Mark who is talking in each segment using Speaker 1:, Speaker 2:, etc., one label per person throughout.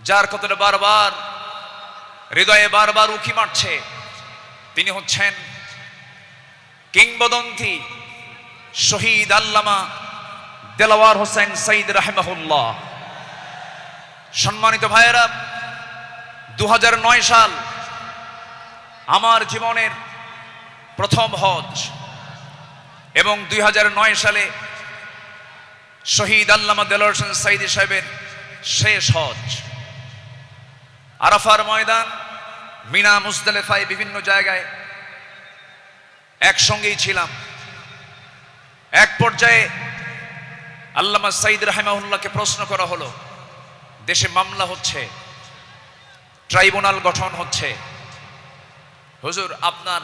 Speaker 1: যার কথাটা বারবার হৃদয়ে বারবার উকি মারছে, তিনি হচ্ছেন কিংবদন্তি শহীদ আল্লামা দেলাওয়ার হোসেন সাইদ রাহিমাহুল্লাহ। সম্মানিত ভাইয়েরা, 2009 সাল আমার জীবনের প্রথম হজ এবং 2009 সালে শহীদ আল্লামা দেলাওয়ার হোসেন সাইদি সাহেবের শেষ হজ। আরাফার ময়দান, মিনা, মুজদালিফায় বিভিন্ন জায়গায় একসঙ্গেই ছিলাম। এক পর্যায়ে আল্লামা সাইদ রাহিমাহুল্লাহকে প্রশ্ন করা হলো, দেশে মামলা হচ্ছে, ট্রাইব্যুনাল গঠন হচ্ছে, হুজুর আপনার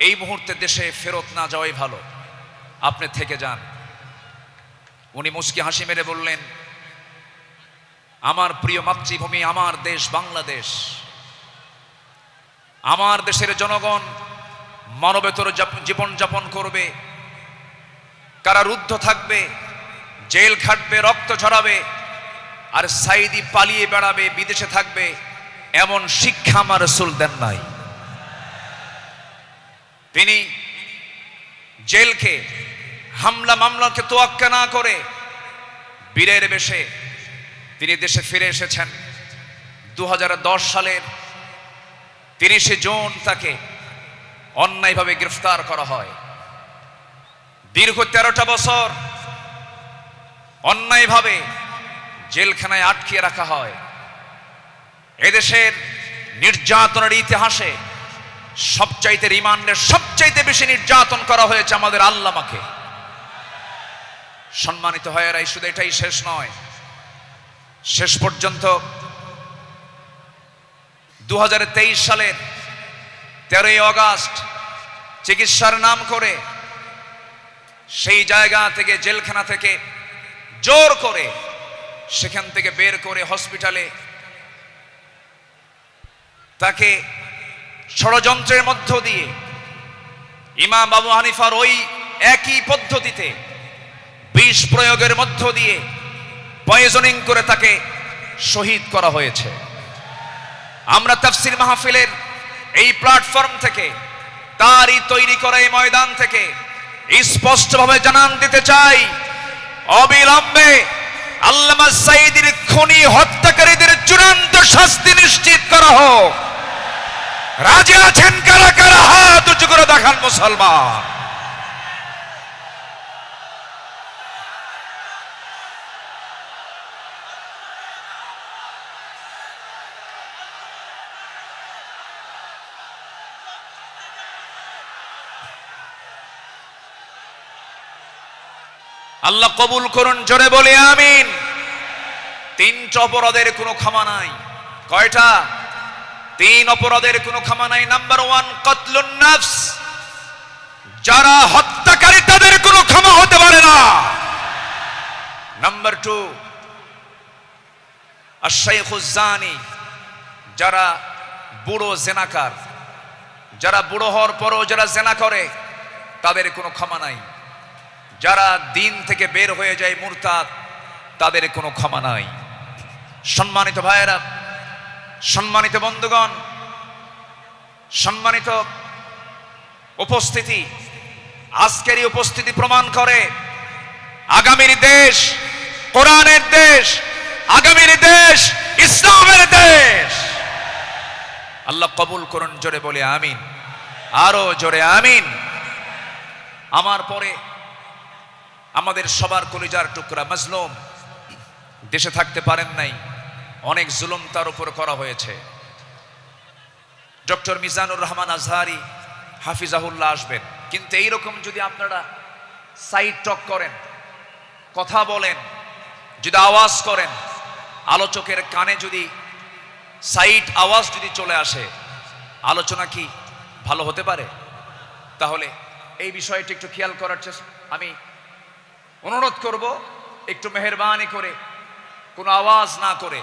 Speaker 1: এই মুহূর্তে দেশে ফেরত না যাওয়াই ভালো, আপনি থেকে যান। উনি মুচকি হাসি মেরে বললেন, আমার প্রিয় মাতৃভূমি, আমার দেশ বাংলাদেশ, আমার দেশের জনগণ মানবেতর জীবন যাপন করবে, কারারুদ্ধ থাকবে, জেল খাটবে, রক্ত ঝরাবে, আর সাইদি পালিয়ে বেড়াবে, বিদেশে থাকবে, এমন শিক্ষা আমার রাসূল দেন নাই। তিনি জেলকে, হামলা মামলাকে তোয়াক্কা না করে বীরের বেশে তিনি দেশে ফিরে এসেছেন। 2010 সালের 30 জুন তাকে অন্যায়ভাবে গ্রেফতার করা হয়। দীর্ঘ 13টা বছর অন্যায়ভাবে জেলখানায় আটকিয়ে রাখা হয়। এদেশের নির্যাতনের ইতিহাসে সবচাইতে, রিমান্ডের সবচাইতে বেশি নির্যাতন করা হয়েছে আমাদের আল্লামাকে। সম্মানিত ভাইয়েরা, শুধু এটাই শেষ নয়, শেষ পর্যন্ত 2023 সালের 13ই আগস্ট চিকিৎসার নাম করে সেই জায়গা থেকে, জেলখানা থেকে জোর করে সেখান থেকে বের করে হসপিটালে তাকে ষড়যন্ত্রের মধ্য দিয়ে ইমাম আবু হানিফার ওই একই পদ্ধতিতে বিষ প্রয়োগের মধ্য দিয়ে পয়জনিং করে তাকে শহীদ করা হয়েছে। আমরা তাফসীর মাহফিলের এই প্ল্যাটফর্ম থেকে, তারই তৈরি করা এই ময়দান থেকে স্পষ্টভাবে জানান দিতে চাই, অবিলম্বে আল্লামা সাইদির খুনি হত্যাকারীদের চূড়ান্ত শাস্তি নিশ্চিত করা হোক। রাজি আছেন কারা কারা? হাত উঁচু করে দেখান মুসলমান। আল্লাহ কবুল করুন, জোরে বলে আমিন। 3টা অপরাধের কোনো ক্ষমা নাই। কয়টা? 3 অপরাধের কোনো ক্ষমা নাই। নাম্বার 1 কতলুন নফস, যারা হত্যাকারী তাদের কোনো ক্ষমা হতে পারে না। নাম্বার 2 আশ-শাইখুজ জানি, যারা বুড়ো জেনাকার, যারা বুড়ো হওয়ার পরও যারা জেনা করে তাদের কোনো ক্ষমা নাই। যারা দিন থেকে বের হয়ে যায় মুরতাদ, তাদের কোনো ক্ষমা নাই। সম্মানিত ভাইয়েরা, সম্মানিত বন্ধুগণ, সম্মানিত উপস্থিতি, আজকের এই উপস্থিতি প্রমাণ করে আগামীর দেশ কোরআনের দেশ, আগামীর দেশ ইসলামের দেশ। আল্লাহ কবুল করুন, জোরে বলে আমিন, আরো জোরে আমিন। আমার পরে আমাদের সবার কলিজার টুকরা মাজলুম দেশে থাকতে পারেন নাই, অনেক জুলুম তার উপর করা হয়েছে। ডক্টর মিজানুর রহমান আজহারি হাফিজাহুল্লাহ আসবেন, কিন্তু এইরকম যদি আপনারা সাইড টক করেন, কথা বলেন, যদি আওয়াজ করেন, আলোচকের কানে যদি সাইড আওয়াজ যদি চলে আসে, আলোচনা কি ভালো হতে পারে? তাহলে এই বিষয়টি একটু খেয়াল করার চেষ্টা আমি অনুরোধ করব। একটু মেহেরবানি করে, কোনো আওয়াজ না করে,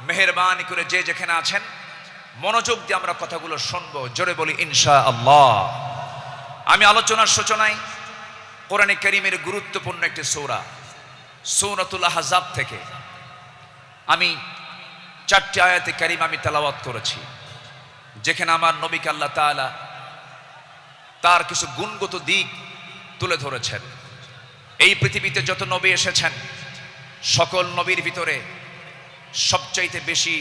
Speaker 1: মেহেরবানি করে যে যেখানে আছেন মনোযোগ দিয়ে আমরা কথাগুলো শুনবো। জোরে বলি ইনশাআল্লাহ। আমি আলোচনার সূচনায় কোরআনে কারীমের গুরুত্বপূর্ণ একটি সূরা, সূরাতুল আহজাব থেকে আমি 4টি আয়াতে কারিমা আমি তেলাওয়াত করেছি, যেখানে আমার নবীকে আল্লাহ তাআলা তার কিছু গুণগত দিক তুলে ধরেছেন। এই পৃথিবীতে যত নবী এসেছেন, সকল নবীর ভিতরে সবচাইতে বেশি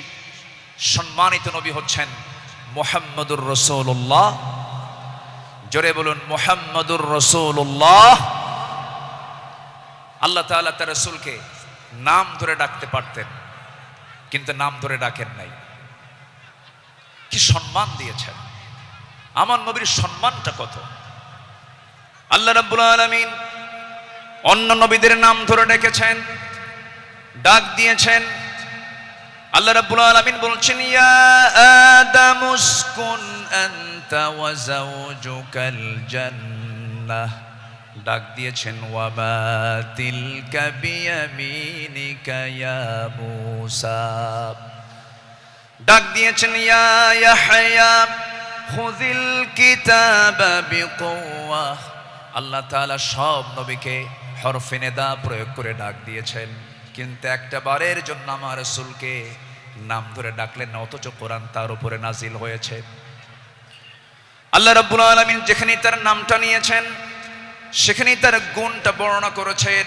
Speaker 1: সম্মানিত নবী হচ্ছেন মুহাম্মদুর রাসূলুল্লাহ। জোরে বলুন মুহাম্মদুর রাসূলুল্লাহ। আল্লাহ তাআলা তার রাসূলকে নাম ধরে ডাকতে পারতেন, কিন্তু নাম ধরে ডাকেন নাই। কি সম্মান দিয়েছেন! আমার নবীর সম্মানটা কত! আল্লাহ রাব্বুল আলামিন অন্য নবীদের নাম ধরে ডেকেছেন, ডাক দিয়েছেন। আল্লাহ রাব্বুল আলামিন বলছেন, ইয়া আদামু উসকুন আনতা ওয়া যাওজুকাল জান্নাহ। ডাক দিয়েছেন, ওয়া মা তিলকা বিয়ামিনিকা ইয়া মূসা। ডাক দিয়েছেন, ইয়া ইয়াহইয়া খুযিল কিতাবা বিকুওয়া। আল্লাহ তাআলা সব নবীকে হরফে নিদা প্রয়োগ করে ডাক দিয়েছেন, কিন্তু একটা বারের জন্য আমার রাসূলকে নাম ধরে ডাকলেন না, অথচ কোরআন তার উপরে নাজিল হয়েছে। আল্লাহ রাব্বুল আলামিন যেখানে তার নামটা নিয়েছেন, সেখানেই তার গুণটা বর্ণনা করেছেন।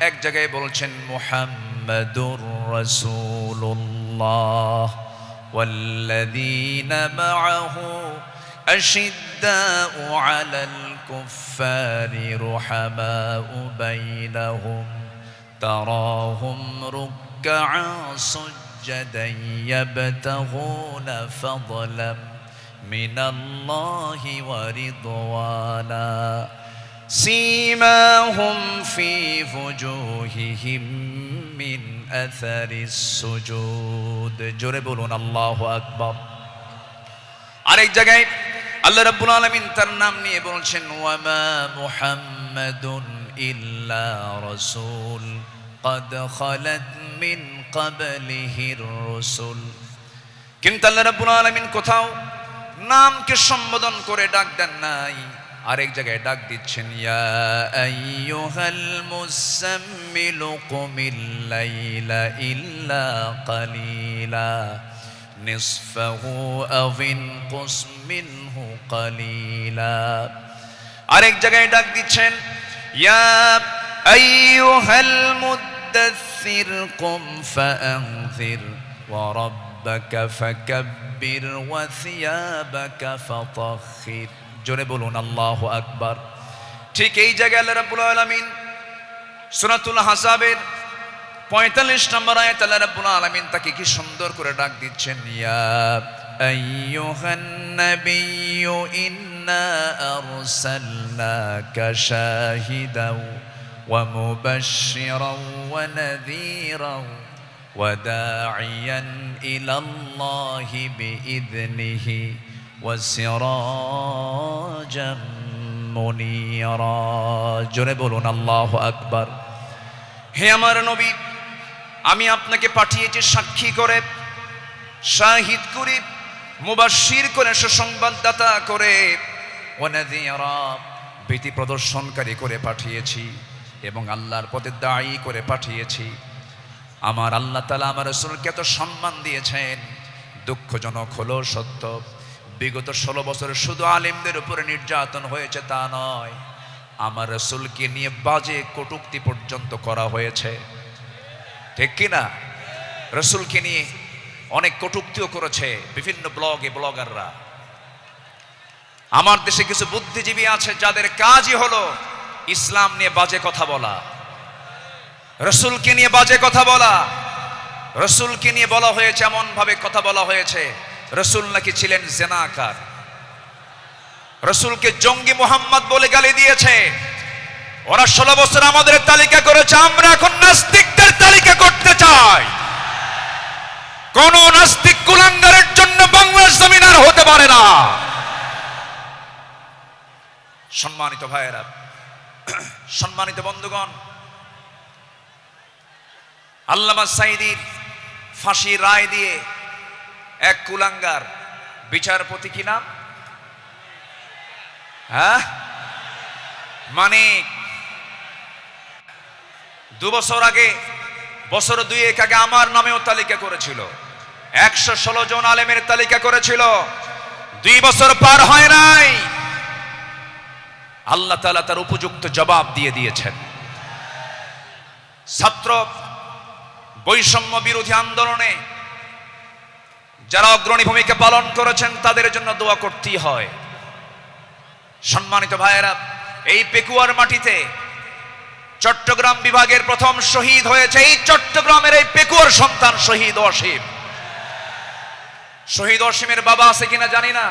Speaker 1: এক জায়গায় বলছেন মুহাম্মাদুর রাসূলুল্লাহ ওয়াল্লাযীনা মাআহু আশিদ্দাউ আলাল কুফফারি রুহামাউ বাইনাহুম তারাহুম রুকআ সুজদান ইয়াবতাগুনা ফাদলাম মিনাল্লাহি ওয়া রিদওয়ানা সীমাহুম ফি ফুজুহিহিম মিন আসারিস সুজুদ। জোরে বলুন আল্লাহু আকবার। আরেক জায়গায় আল্লাহ রাব্বুল আলামিন তার নাম নিয়ে বলছেন, ওয়া মা মুহাম্মাদুন ইল্লা রাসূল ক্বাদ খালাত মিন ক্বাবলিহির রাসূল। কিন্তু আল্লাহ রাব্বুল আলামিন কোথাও নামকে সম্বোধন করে ডাক দেন নাই। আরেক জায়গায় ডাক দিচ্ছেন, ইয়া আইয়ুহাল মুযাম্মিলু কুমিল লাইলা ইল্লা কালিলা নিসফাহু আও ইনকুস মিনহু কালিলা। আরেক জায়গায় ডাক দিচ্ছেন, ইয়া আইয়ুহাল মুদ্দাসসির কুম ফাআনযির ওয়া রাব্বাকা ফাকাব্বির ওয়া সিয়াবাকা ফাতাহহির। জোরে বলুন আল্লাহু আকবার। ঠিক এই জায়গায় আল্লাহ রাব্বুল আলামিন সূরাতুল আহজাবের 45 নম্বর আয়াত আল্লাহ রাব্বুল আলামিন তাকে কি সুন্দর করে ডাক দিচ্ছেন, ইয়া আইয়ুহান নাবিয়্যু ইন্না আরসালনাকা শাহিদাও ওয়া মুবাশশিরাও ওয়া নাযীরাও ওয়া দা'iয়ান ইলাল্লাহি বিইذনিহি ওয়া সিরাজাম মুনীরা। জোরে বলুন আল্লাহু আকবার। হে আমার নবী, আমি আপনাকে পাঠিয়েছি সাক্ষী করে, শাহিদ করে, মুবাশশির করে, সুসংবাদদাতা করে, ওয়া নাযীরা ভীতি প্রদর্শনকারী করে পাঠিয়েছি, এবং আল্লাহর পথে দায়ী করে পাঠিয়েছি। আমার আল্লাহ তাআলা আমার রাসূলকে এত সম্মান দিয়েছেন। দুঃখজনক হলো সত্য, বিগত 16 বছর শুধু আলেমদের উপরে নির্যাতন হয়েছে তা নয়, আমার রাসূলকে নিয়ে বাজে কটূক্তি পর্যন্ত করা হয়েছে। ঠিক কিনা? রাসূলকে নিয়ে অনেক কটূক্তিও করেছে বিভিন্ন ব্লগাররা। আমার দেশে কিছু বুদ্ধিজীবী আছে যাদের কাজই হলো ইসলাম নিয়ে বাজে কথা বলা, রাসূলকে নিয়ে বাজে কথা বলা। রাসূলকে নিয়ে বলা হয়েছে, এমন ভাবে কথা বলা হয়েছে, রাসূল নাকি ছিলেন জেনাকার, রাসূলকে জঙ্গি মুহাম্মদ বলে গালি দিয়েছে। ওরা 16 বছর আমাদের তালিকা করেছে, আমরা এখন নাস্তিকদের তালিকা করতে চাই। কোন নাস্তিক কুলাঙ্গারের জন্য বাংলার জমিন আর হতে পারে না। সম্মানিত ভাইয়েরা, সম্মানিত বন্ধুগণ, আল্লামা সাঈদীর ফাঁসির রায় দিয়ে এক কুলাঙ্গার বিচারপতি, কি নাম? মানিক, 2 বছর আগে, বছর 2 আগে আমার নামেও তালিকা করেছিল। 116 জন আলেমের তালিকা করেছিল, 2 বছর পার হয় নাই, আল্লাহ তাআলা তার উপযুক্ত জবাব দিয়ে দিয়েছেন। ছাত্র বৈষম্য বিরোধী আন্দোলনে যারা অগ্রণী ভূমিকা পালন করেছেন তাদের জন্য দোয়া করতেই হয়। সম্মানিত ভাইয়েরা, এই পেকুয়ার মাটিতে চট্টগ্রাম বিভাগের প্রথম শহীদ হয়েছে এই চট্টগ্রামের এই পেকুয়ার সন্তান শহীদ অসীম। শহীদ অসীমের বাবা আছে কিনা জানি না,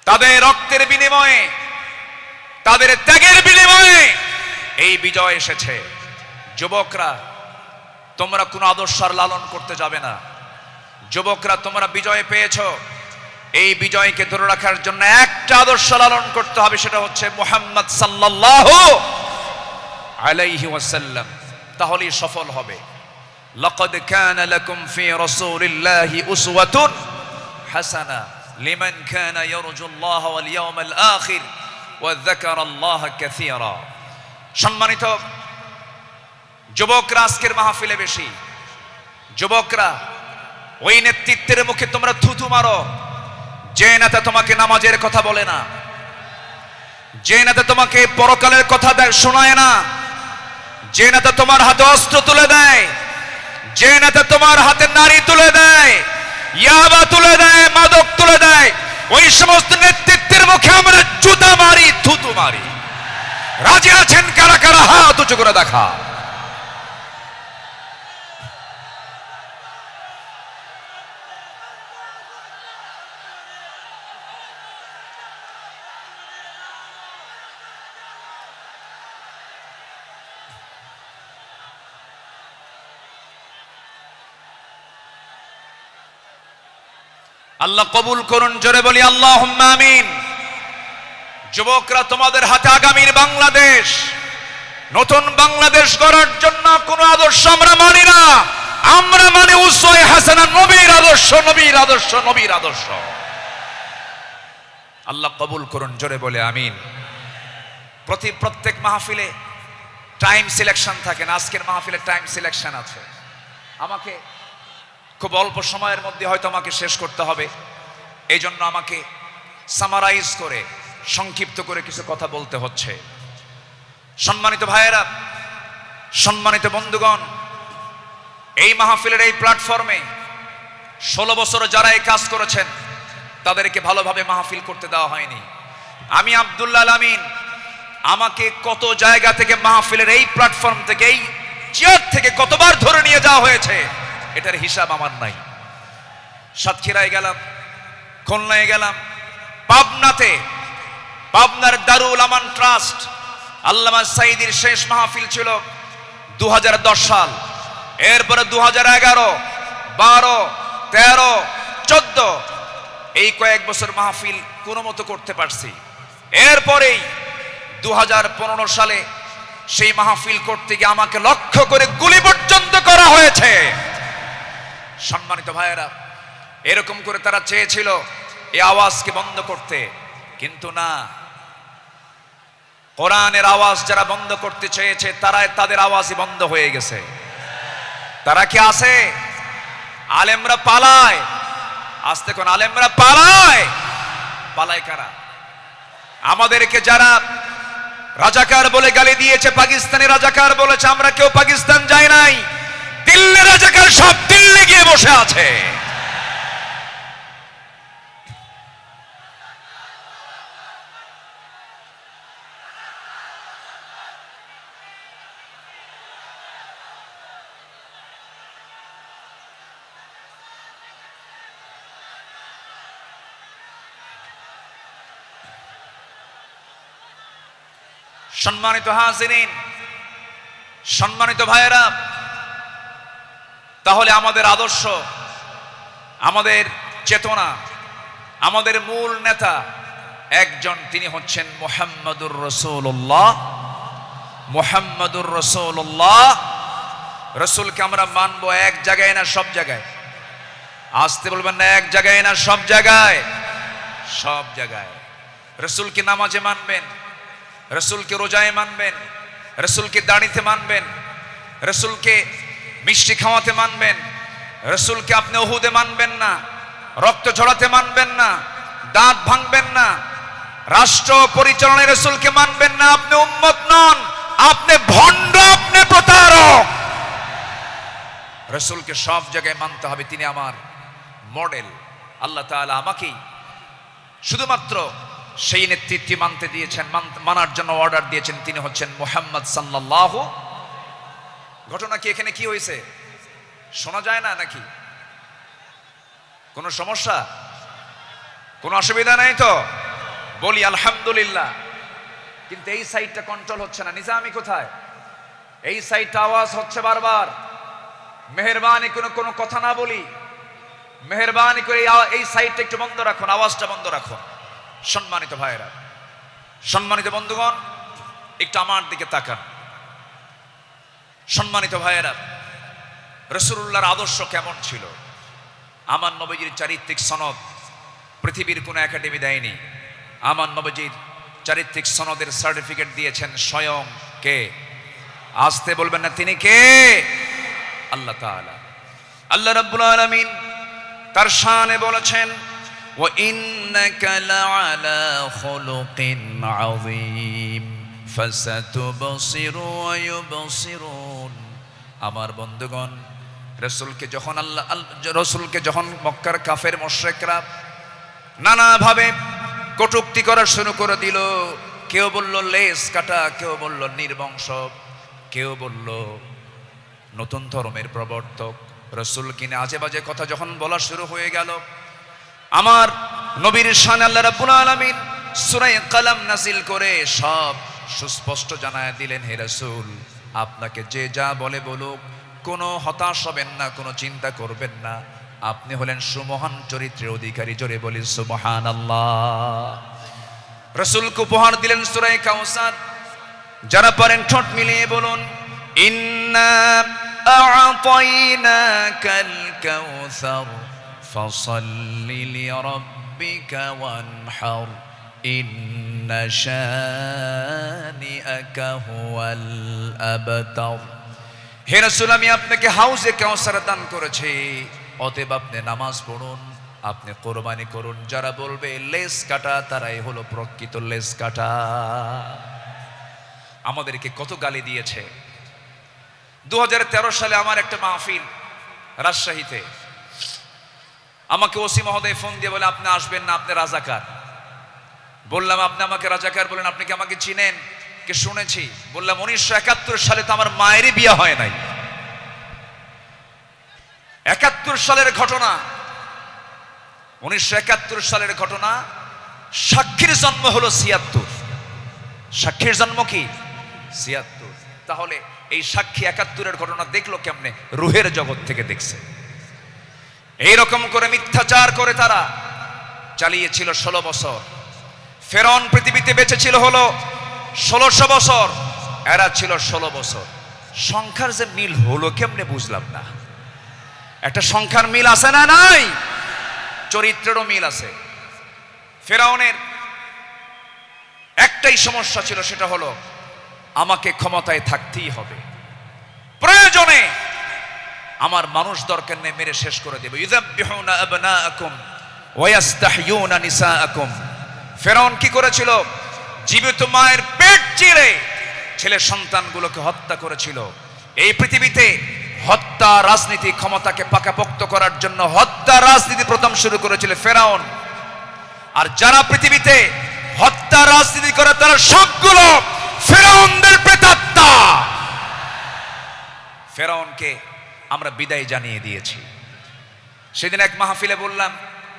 Speaker 1: তাদের রক্তের বিনিময়ে, তাদের ত্যাগের বিনিময়ে এই বিজয় এসেছে। যুবকরা, তোমরা কোন আদর্শ আর লালন করতে যাবে না। যুবকরা, তোমরা বিজয় পেয়েছো, এই বিজয়কে ধরে রাখার জন্য একটা আদর্শ লালন করতে হবে, সেটা হচ্ছে মুহাম্মদ সাল্লাল্লাহু আলাইহি ওয়াসাল্লাম, তাহলেই সফল হবে। লাকাদ কানা লাকুম ফি রাসূলিল্লাহি উসওয়াতুন হাসানাহ লিমান কানা ইয়ারজুল্লাহ ওয়াল ইয়াউমাল আখির ওয়া যাকারাল্লাহা কাসীরা। সম্মানিত যুবকরা, আজকের মাহফিলে বেশি যুবকরা, ওই নেতৃত্বের মুখে তোমরা থুতু মারো যে নেতা তোমাকে নামাজের কথা বলে না, যে নেতা তোমাকে পরকালের কথা শোনায় না, যে নেতা তোমার হাতে অস্ত্র তুলে দেয়, যে নেতা তোমার হাতে নারী তুলে দেয়, ইয়াবা তুলে দেয়, মাদক তুলে দেয়, ওই সমস্ত নেতৃত্বের মুখে আমরা জুতা মারি, থুতু মারি। রাজি আছেন কারা কারা? হাত উঁচু করে দেখা। আল্লাহ কবুল করুন, জোরে বলি আল্লাহুম্মা আমিন। যুবকরা, তোমাদের হাতে আগামীর বাংলাদেশ, নতুন বাংলাদেশ গড়ার জন্য কোন আদর্শ আমরা মানি না, আমরা মানি উসওয়ায়ে হাসানা, নবীর আদর্শ, নবীর আদর্শ, নবীর আদর্শ। আল্লাহ কবুল করুন, জোরে বলে আমিন। প্রত্যেক মাহফিলে টাইম সিলেকশন থাকে না, আজকের মাহফিলে টাইম সিলেকশন আছে। আমাকে খুব অল্প সময়ের মধ্যে হয়তো আমাকে শেষ করতে হবে, এই জন্য আমাকে সামারাইজ করে, সংক্ষিপ্ত করে কিছু কথা বলতে হচ্ছে। সম্মানিত ভাইয়েরা, সম্মানিত বন্ধুগণ, এই মাহফিলের এই প্ল্যাটফর্মে 16 বছর যারা এই কাজ করেছেন তাদেরকে ভালোভাবে মাহফিল করতে দেওয়া হয়নি। আমি আব্দুল্লাহ আল আমিন, আমাকে কত জায়গা থেকে মাহফিলের এই প্ল্যাটফর্ম থেকে, এই চেয়ার থেকে কতবার ধরে নিয়ে যাওয়া হয়েছে, এটার হিসাব আমার নাই। সাতক্ষীরায় গেলাম, খুলনায় গেলাম, পাবনাতে, পাবনার দারুল আমান ট্রাস্ট, আল্লামা সাইদির শেষ মাহফিল ছিল 2010 সাল। এরপরে 2011, 12, 13, 14 এই কয়েক বছর মাহফিল কোনো মতো করতে পারছি। এরপরেই 2015 সালে সেই মাহফিল করতে গিয়ে আমাকে লক্ষ্য করে গুলি পর্যন্ত করা হয়েছে। সম্মানিত ভাইয়েরা, এরকম করে তারা চেয়েছিল এই আওয়াজকে বন্ধ করতে, কিন্তু না, কোরআনের আওয়াজ যারা বন্ধ করতে চেয়েছে তাদের আওয়াজই বন্ধ হয়ে গেছে। তারা কি আছে? আলেমরা পালায়, আসতে কোন আলেমরা পালায়। পালায় কারা? আমাদেরকে যারা রাজাকার বলে গালি দিয়েছে, পাকিস্তানি রাজাকার বলেছে, আমরা কেউ পাকিস্তান যাই নাই, দিল্লি রাজাকার সব দিল্লি গিয়ে বসে আছে। সম্মানিত হাজিরিন, সম্মানিত ভাইয়েরা, তাহলে আমাদের আদর্শ, আমাদের চেতনা, আমাদের মূল নেতা একজন, তিনি হচ্ছেন মুহাম্মদুর রাসূলুল্লাহ। মুহাম্মদুর রাসূলুল্লাহ, রাসূলকে আমরা মানব এক জায়গায় না সব জায়গায়? আসতে বলবেন না, এক জায়গায় না সব জায়গায়? সব জায়গায়। রাসূলকে নামাজে মানবেন, রাসূলকে রোজায় মানবেন, রাসূলকে দাড়িতে মানবেন, রাসূলকে মিষ্টি খাওয়াতে মানবেন, রসুলকে আপনি উহুদে মানবেন না, রক্ত ঝরাতে মানবেন না, দাঁত ভাঙবেন না, রাষ্ট্র পরিচালনায় রসুলকে মানবেন না, আপনি উম্মত নন, আপনি ভণ্ড, আপনি প্রতারক। রসুলকে সব জায়গায় মানতে হবে, তিনি আমার মডেল। আল্লাহ তাআলা আমাকেই শুধুমাত্র সেই নেতৃত্ব মানতে দিয়েছেন, মানার জন্য অর্ডার দিয়েছেন, তিনি হচ্ছেন মুহাম্মদ সাল্লাল্লাহু। ঘটনা কি এখানে কি হয়েছে শোনা যায় না নাকি? কোনো সমস্যা, কোনো অসুবিধা নাই তো? বলি আলহামদুলিল্লাহ। কিন্তু এই সাইডটা কন্ট্রোল হচ্ছে না। নিজামি কোথায়? এই সাইডটা আওয়াজ হচ্ছে বারবার। মেহেরবানি করে কোনো কথা না বলি, মেহেরবানি করে এই সাইডটা একটু বন্ধ রাখুন, আওয়াজটা বন্ধ রাখুন। সম্মানিত ভাইয়েরা, সম্মানিত বন্ধুগণ, একটু আমার দিকে তাকান। সম্মানিত ভাইয়েরা, রাসূলুল্লাহর আদর্শ কেমন ছিল? আমার নবীজির চারিত্রিক সনদ পৃথিবীর কোনো একাডেমি দেয়নি। আমার নবীজির চারিত্রিক সনদের সার্টিফিকেট দিয়েছেন স্বয়ং কে? আসতে বলবেন না, তিনি কে? আল্লাহ তাআলা। আল্লাহ রাব্বুল আলামিন তার শানে বলেছেন, ওয়া ইন্নাকা লাআলা খুলুকিন আযীম ফাসাতুবসিরু ওয়া ইউবসিরুন। আমার বন্ধুগণ, রসুলকে যখন মক্কার কাফের মুশরিকরা নানাভাবে কটূক্তি করা শুরু করে দিল, কেউ বলল লেস কাটা, কেউ বলল নির্বংশ, কেউ বলল নতুন ধর্মের প্রবর্তক, রসুল কিনে আজে বাজে কথা যখন বলা শুরু হয়ে গেল, আমার নবীর শানে আল্লাহ রাব্বুল আলামিন সূরা কালাম নাযিল করে সব সুস্পষ্ট জানায় দিলেন, হে রাসূল, আপনাকে যে যা বলে বলুক, কোনো হতাশ হবেন না, কোনো চিন্তা করবেন না, আপনি হলেন সুমহান চরিত্রের অধিকারী। জোরে বলি সুবহানাল্লাহ। রাসূলকে উপহার দিলেন সূরা কাউসার। যারা পারেন ঠোঁট মিলিয়ে বলুন, ইন্না আ'তাইনাকাল কাউসার ফাসাল্লি লিরাব্বিকা ওয়ানহার ইন্না শানিআকা হুয়াল আবতার। হে রাসূল, আমি আপনাকে হাউজে কাউসার দান করেছি, অতএব আপনি নামাজ পড়ুন, আপনি কোরবানি করুন। যারা বলবে লেস কাটা, তারাই হলো প্রকৃত লেস কাটা। আমাদেরকে কত গালি দিয়েছে। 2013 সালে আমার একটা মাহফিল রাজশাহীতে, আমাকে ওসি মহোদয় ফোন দিয়ে বলে, আপনি আসবেন না, আপনি রাজাকার। বললাম, আপনি আমাকে রাজাকার বলেন, আপনি কি আমাকে চিনেন? কে শুনেছি। বললাম, 1971 সালে তো আমার মায়েরই বিয়ে হয় নাই। 71 সালের ঘটনা, 1971 সালের ঘটনা। সাক্ষীর জন্ম হলো 76। সাক্ষীর জন্ম কি? 76। তাহলে এই সাক্ষী 71-এর ঘটনা দেখলো কেমনে? রুহের জগৎ থেকে দেখছে। এইরকম করে মিথ্যাচার করে তারা চালিয়েছিল 16 বছর। ফেরাউন পৃথিবীতে বেঁচে ছিল হলো 1600 বছর, এরা ছিল 16 বছর। সংখ্যার যে মিল হলো কেমনে বুঝলাম না। একটা সংখ্যার মিল আছে না? নাই। চরিত্রেরও মিল আছে। ফেরাউনের একটাই সমস্যা ছিল, সেটা হলো আমাকে ক্ষমতায় থাকতেই হবে, প্রয়োজনে আমার মানুষ দরকার নেই, মেরে শেষ করে দেব। ইউযাব্বিহুনা আবনাআকুম ওয়া ইস্তাহয়ুনা নিসাআকুম। ফেরাউন কি করেছিল? জীবিত মায়ের পেট চিরে ছেলে সন্তানগুলোকে হত্যা করেছিল। এই পৃথিবীতে হত্যা রাজনীতি, ক্ষমতাকে পাকাপোক্ত করার জন্য হত্যা রাজনীতি প্রথম শুরু করেছিল ফেরাউন। আর যারা পৃথিবীতে হত্যা রাজনীতি করে, তারা সবগুলো ফেরাউনদের প্রেতাত্মা। ফেরাউনকে আমরা বিদায় জানিয়ে দিয়েছি। সেদিন এক মাহফিলে বললাম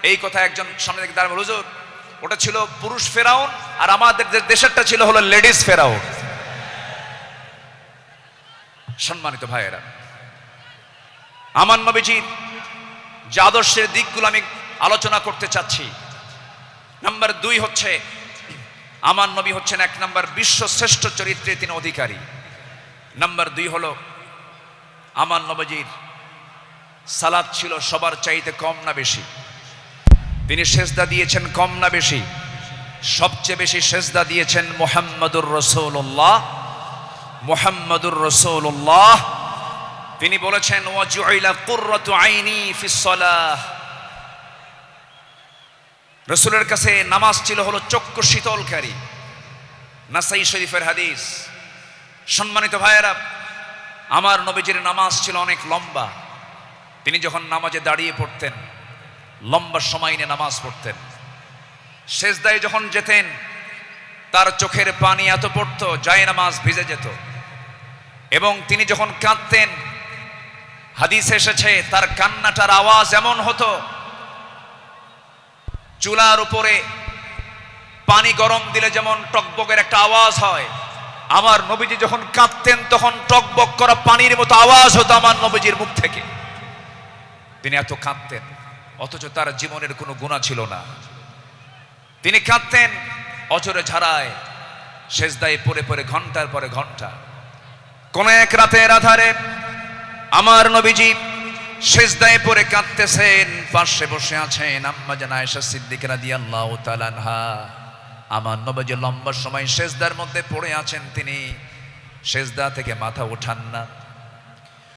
Speaker 1: এই কথা, একজন সামনে থেকে দাঁড়ালো, হুজুর ওটা ছিল পুরুষ ফেরাউন, আর আমাদের দেশেরটা ছিল হলো লেডিস ফেরাউন। সম্মানিত ভাইয়েরা, আমার নবীজির যে আদর্শের দিকগুলো আমি আলোচনা করতে চাচ্ছি, নাম্বার 2 হচ্ছে, আমার নবী হচ্ছেন 1 নম্বর বিশ্ব শ্রেষ্ঠ চরিত্রের তিনি অধিকারী। নাম্বার 2 হলো আমার নবীজির সালাত ছিল সবার চাইতে কম না বেশি? তিনি সেজদা দিয়েছেন কম না বেশি? সবচেয়ে বেশি সেজদা দিয়েছেন মুহাম্মদুর রাসূলুল্লাহ। মুহাম্মদুর রাসূলুল্লাহ তিনি বলেছেন ওয়াজুইলা কুররাতু আইনি ফিস সালাহ, রাসূলের কাছে নামাজ ছিল হলো চক্ষু শীতলকারী। নাসাই শরীফের হাদিস। সম্মানিত ভাইয়েরা, আমার নবীজির নামাজ ছিল অনেক লম্বা। তিনি যখন নামাজে দাঁড়িয়ে পড়তেন লম্বা সময় নিয়ে নামাজ পড়তেন। সেজদায় যখন যেতেন তার চোখের পানি এত পড়তো যায় নামাজ ভিজে যেত। এবং তিনি যখন কাঁদতেন হাদিসে এসেছে তার কান্নাটার আওয়াজ এমন হতো চুলার উপরে পানি গরম দিলে যেমন টকবকের একটা আওয়াজ হয়, আমার নবীজি যখন কাঁদতেন তখন টকবক করা পানির মতো আওয়াজ হতো আমার নবীজির মুখ থেকে। তিনি এত কাঁদতেন, অথচ তার জীবনের কোনো গুনাহ ছিল না। তিনি কাঁদতেন অঝরে ঝাড়ায়, সেজদায় পড়ে পড়ে ঘন্টার পরে ঘন্টা। কোন এক রাতের আধারে আমার নবীজি সেজদায় পড়ে কাঁদতেছেন, পাশে বসে আছেন আম্মা জান আয়েশা সিদ্দিকা রাদিয়াল্লাহু তাআলা আনহা। আমার নবীজি লম্বা সময় সেজদার মধ্যে পড়ে আছেন, তিনি সেজদা থেকে মাথা ওঠান না।